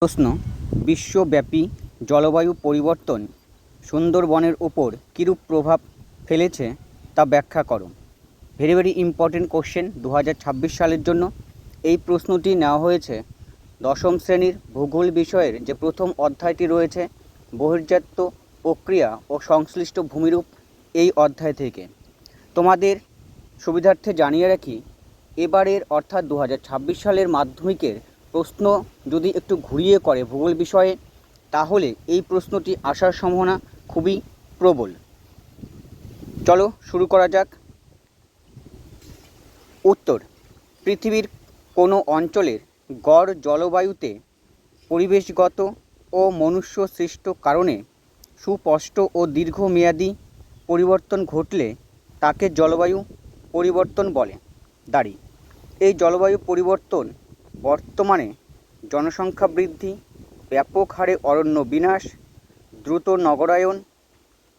প্রশ্ন, বিশ্বব্যাপী জলবায়ু পরিবর্তন সুন্দরবনের ওপর কীরূপ প্রভাব ফেলেছে তা ব্যাখ্যা করো। ভেরি ইম্পর্টেন্ট কোশ্চেন 2026 সালের জন্য। এই প্রশ্নটি নেওয়া হয়েছে দশম শ্রেণীর ভূগোল বিষয়ের যে প্রথম অধ্যায়টি রয়েছে বহির্জাত প্রক্রিয়া ও সংশ্লিষ্ট ভূমিরূপ, এই অধ্যায় থেকে। তোমাদের সুবিধার্থে জানিয়ে রাখি, এবারের অর্থাৎ 2026 সালের মাধ্যমিকের প্রশ্ন যদি একটু ঘুরিয়ে করে ভূগোল বিষয়ে, তাহলে এই প্রশ্নটি আসার সম্ভাবনা খুবই প্রবল। চলো শুরু করা যাক। উত্তর, পৃথিবীর কোনো অঞ্চলের গড় জলবায়ুতে পরিবেশগত ও মনুষ্য সৃষ্ট কারণে সুস্পষ্ট ও দীর্ঘমেয়াদী পরিবর্তন ঘটলে তাকে জলবায়ু পরিবর্তন বলে। এই জলবায়ু পরিবর্তন বর্তমানে জনসংখ্যা বৃদ্ধি, ব্যাপক হারে অরণ্য বিনাশ, দ্রুত নগরায়ন,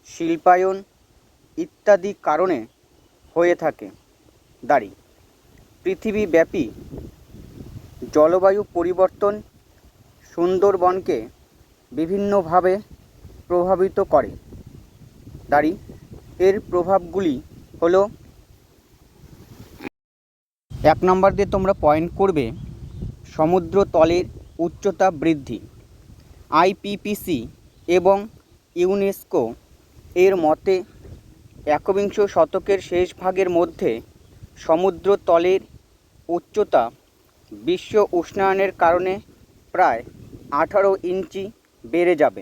শিল্পায়ন ইত্যাদি কারণে হয়ে থাকে। পৃথিবীব্যাপী জলবায়ু পরিবর্তন সুন্দরবনকে বিভিন্নভাবে প্রভাবিত করে। এর প্রভাবগুলি হলো, 1 নম্বর দিয়ে তোমরা পয়েন্ট করবে সমুদ্র তলের উচ্চতা বৃদ্ধি। আইপিপিসি এবং ইউনেস্কো এর মতে 21 শতকের শেষ ভাগের মধ্যে সমুদ্র তলের উচ্চতা বিশ্ব উষ্ণায়নের কারণে প্রায় 18 ইঞ্চি বেড়ে যাবে,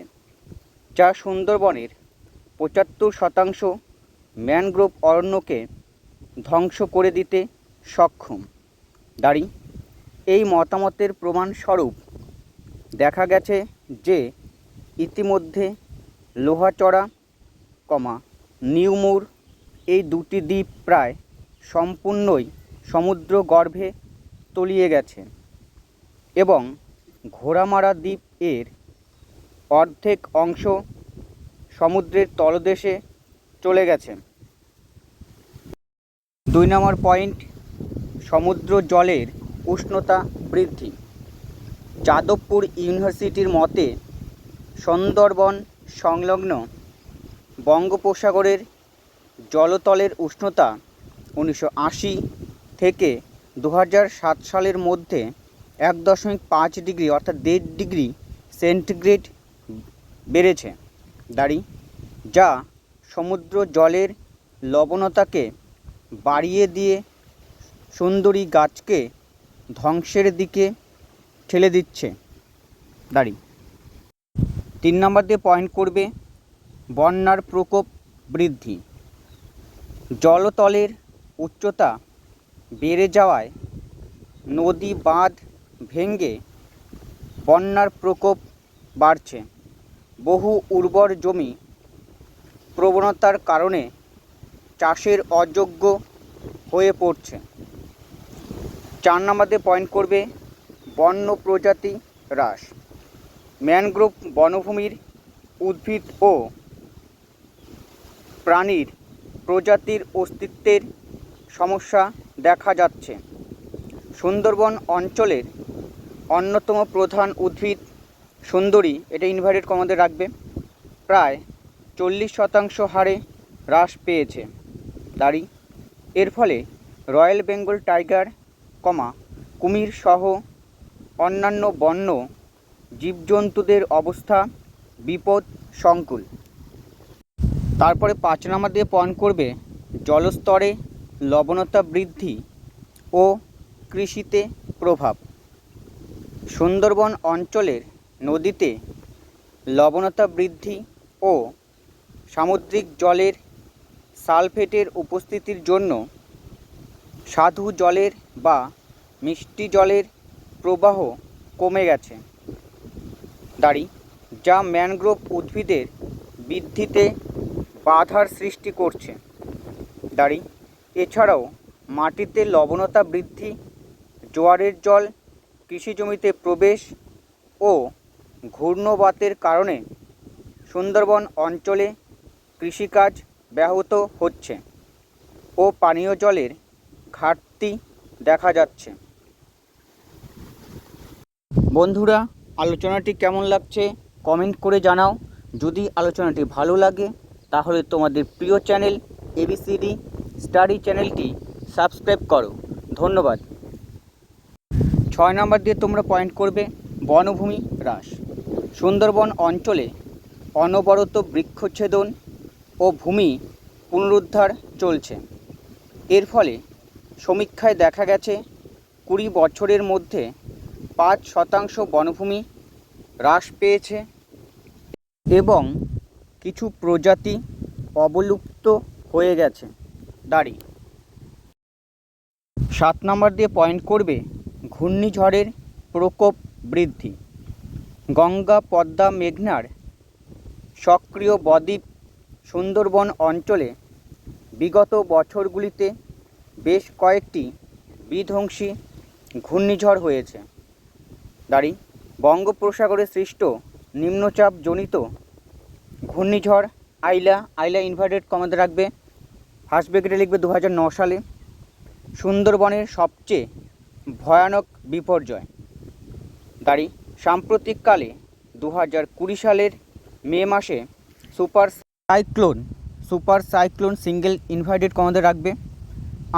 যা সুন্দরবনের 75% ম্যানগ্রোভ অরণ্যকে ধ্বংস করে দিতে সক্ষম। এই মতামতের প্রমাণস্বরূপ দেখা গেছে যে ইতিমধ্যে লোহাচড়া, নিউমুর এই দুটি দ্বীপ প্রায় সম্পূর্ণই সমুদ্র গর্ভে তলিয়ে গেছে এবং ঘোড়ামারা দ্বীপ এর অর্ধেক অংশ সমুদ্রের তলদেশে চলে গেছে। 2 নম্বর পয়েন্ট, সমুদ্র জলের উষ্ণতা বৃদ্ধি। যাদবপুর ইউনিভার্সিটির মতে সুন্দরবন সংলগ্ন বঙ্গোপসাগরের জলতলের উষ্ণতা 1980 থেকে 2007 সালের মধ্যে 1.5 ডিগ্রি অর্থাৎ 1.5 ডিগ্রি সেন্টিগ্রেড বেড়েছে। যা সমুদ্র জলের লবণতাকে বাড়িয়ে দিয়ে সুন্দরী গাছকে ধ্বংসের দিকে ঠেলে দিচ্ছে। 3 নম্বর দিয়ে পয়েন্ট করবে বন্যার প্রকোপ বৃদ্ধি। জলতলের উচ্চতা বেড়ে যাওয়ায় নদী বাঁধ ভেঙে বন্যার প্রকোপ বাড়ছে। বহু উর্বর জমি প্রবণতার কারণে চাষের অযোগ্য হয়ে পড়ছে। 4 নম্বর দিয়ে পয়েন্ট করবে বন্য প্রজাতি হ্রাস। ম্যানগ্রোভ বনভূমির উদ্ভিদ ও প্রাণীর প্রজাতির অস্তিত্বের সমস্যা দেখা যাচ্ছে। সুন্দরবন অঞ্চলের অন্যতম প্রধান উদ্ভিদ সুন্দরী, এটা ইনভার্টেড কমাতে রাখবে, প্রায় 40% হারে হ্রাস পেয়েছে। এর ফলে রয়্যাল বেঙ্গল টাইগার, কুমির সহ অন্যান্য বন্য জীবজন্তুদের অবস্থা বিপদ সংকুল। তারপরে 5 নম্বর দিয়ে পয়েন্ট করবে জলস্তরে লবণতা বৃদ্ধি ও কৃষিতে প্রভাব। সুন্দরবন অঞ্চলের নদীতে লবণতা বৃদ্ধি ও সামুদ্রিক জলের সালফেটের উপস্থিতির জন্য স্বাদু জলের বা মিষ্টি জলের প্রবাহ কমে গেছে। যা ম্যানগ্রোভ উদ্ভিদের বৃদ্ধিতে বাধার সৃষ্টি করছে। এছাড়াও মাটিতে লবণতা বৃদ্ধি, জোয়ারের জল কৃষিজমিতে প্রবেশ ও ঘূর্ণবাতের কারণে সুন্দরবন অঞ্চলে কৃষিকাজ ব্যাহত হচ্ছে ও পানীয় জলের ঘাটতি দেখা যাচ্ছে। বন্ধুরা, আলোচনাটি কেমন লাগছে কমেন্ট করে জানাও। যদি আলোচনাটি ভালো লাগে তাহলে তোমাদের প্রিয় চ্যানেল এবিসিডি স্টাডি চ্যানেলটি সাবস্ক্রাইব করো। ধন্যবাদ। 6 নম্বর দিয়ে তোমরা পয়েন্ট করবে বনভূমি হ্রাস। সুন্দরবন অঞ্চলে অনবরত বৃক্ষচ্ছেদন ও ভূমি পুনরুদ্ধার চলছে। এর ফলে সমীক্ষায় দেখা গেছে 20 বছরের মধ্যে 5% বনভূমি হ্রাস পেয়েছে এবং কিছু প্রজাতি অবলুপ্ত হয়ে গেছে। 7 নম্বর দিয়ে পয়েন্ট করবে ঘূর্ণিঝড়ের প্রকোপ বৃদ্ধি। গঙ্গা, পদ্মা, মেঘনার সক্রিয় বদ্বীপ সুন্দরবন অঞ্চলে বিগত বছরগুলিতে বেশ কয়েকটি বিধ্বংসী ঘূর্ণিঝড় হয়েছে। বঙ্গোপসাগরে সৃষ্ট নিম্নচাপজনিত ঘূর্ণিঝড় আইলা ইনভার্টেড কমাতে রাখবে, ফার্স্ট ব্র্যাকেটে লিখবে 2009 সালে সুন্দরবনের সবচেয়ে ভয়ানক বিপর্যয়। সাম্প্রতিককালে 2020 সালের মে মাসে সুপার সাইক্লোন সিঙ্গেল ইনভার্টেড কমাতে রাখবে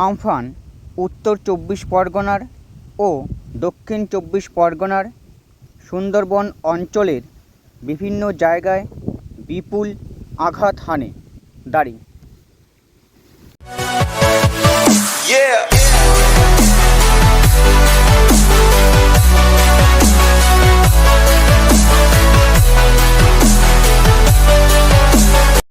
আমফান উত্তর 24 পরগনার ও দক্ষিণ 24 পরগনার সুন্দরবন অঞ্চলের বিভিন্ন জায়গায় বিপুল আঘাত হানে।